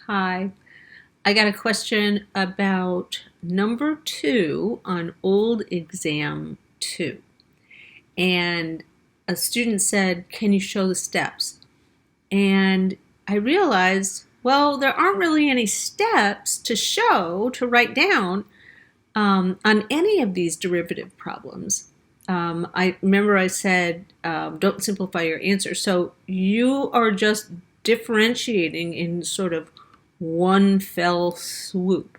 Hi, I got a question about number 2 on old exam 2. And a student said, can you show the steps? And I realized, well, there aren't really any steps to show, to write down on any of these derivative problems. I remember I said, don't simplify your answer. So you are just differentiating in sort of one fell swoop.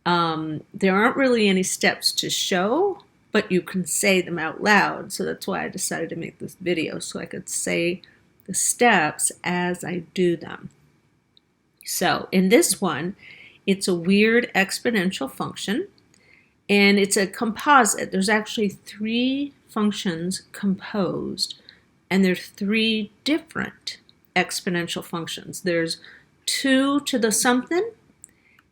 There aren't really any steps to show, but you can say them out loud. So that's why I decided to make this video, so I could say the steps as I do them. So in this one, it's a weird exponential function, and it's a composite. There's actually 3 functions composed, and there's 3 different exponential functions. There's 2 to the something,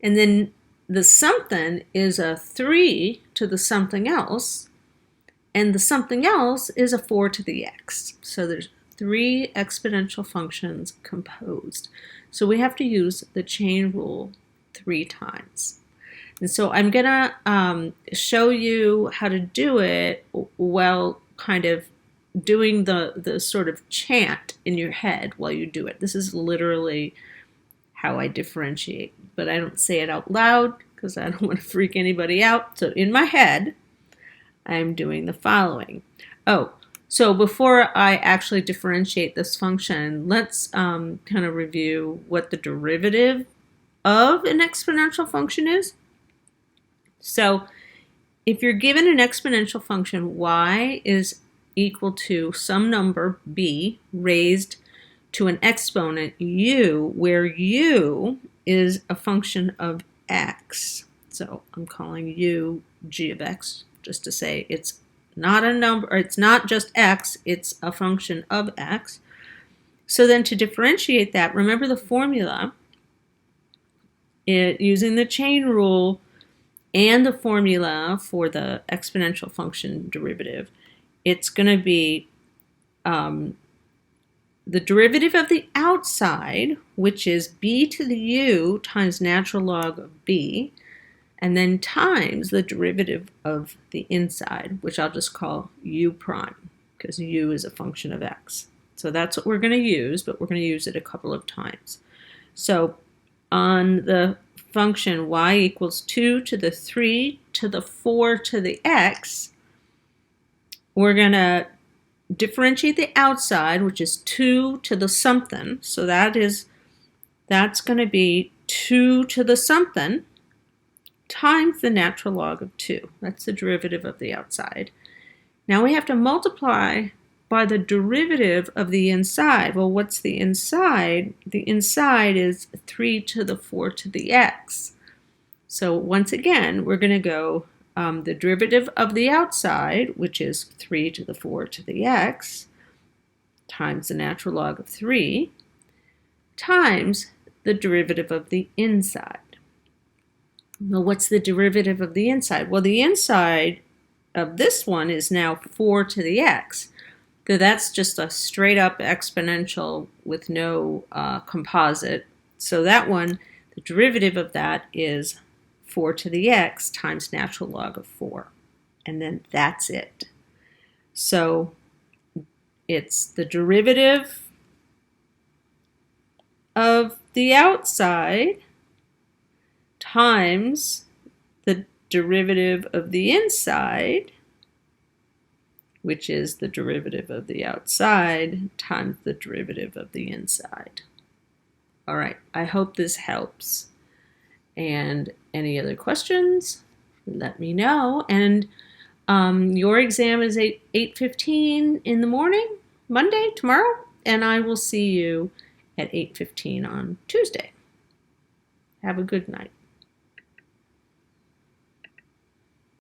and then the something is a 3 to the something else, and the something else is a 4 to the x. So there's 3 exponential functions composed. So we have to use the chain rule 3 times. And so I'm going to show you how to do it while kind of doing the sort of chant in your head while you do it. This is literally how I differentiate, but I don't say it out loud because I don't want to freak anybody out. So in my head, I'm doing the following. Oh, so before I actually differentiate this function, let's kind of review what the derivative of an exponential function is. So if you're given an exponential function, y is equal to some number b raised to an exponent u, where u is a function of x. So I'm calling u g of x, just to say it's not a number, or it's not just x, it's a function of x. So then to differentiate that, remember the formula, using the chain rule and the formula for the exponential function derivative, it's going to be the derivative of the outside, which is b to the u times natural log of b, and then times the derivative of the inside, which I'll just call u prime, because u is a function of x. So that's what we're going to use, but we're going to use it a couple of times. So on the function y equals 2 to the 3 to the 4 to the x, we're going to differentiate the outside, which is 2 to the something. So that's going to be 2 to the something times the natural log of 2. That's the derivative of the outside. Now we have to multiply by the derivative of the inside. Well, what's the inside? The inside is 3 to the 4 to the x. So once again, we're going to go the derivative of the outside, which is 3 to the 4 to the x, times the natural log of 3, times the derivative of the inside. Well, what's the derivative of the inside? Well, the inside of this one is now 4 to the x. So that's just a straight up exponential with no composite. So that one, the derivative of that is 4 to the x times natural log of 4. And then that's it. So it's the derivative of the outside times the derivative of the inside, which is the derivative of the outside times the derivative of the inside. All right, I hope this helps. And any other questions, let me know. And your exam is 8:15 in the morning, Monday, tomorrow, and I will see you at 8:15 on Tuesday. Have a good night.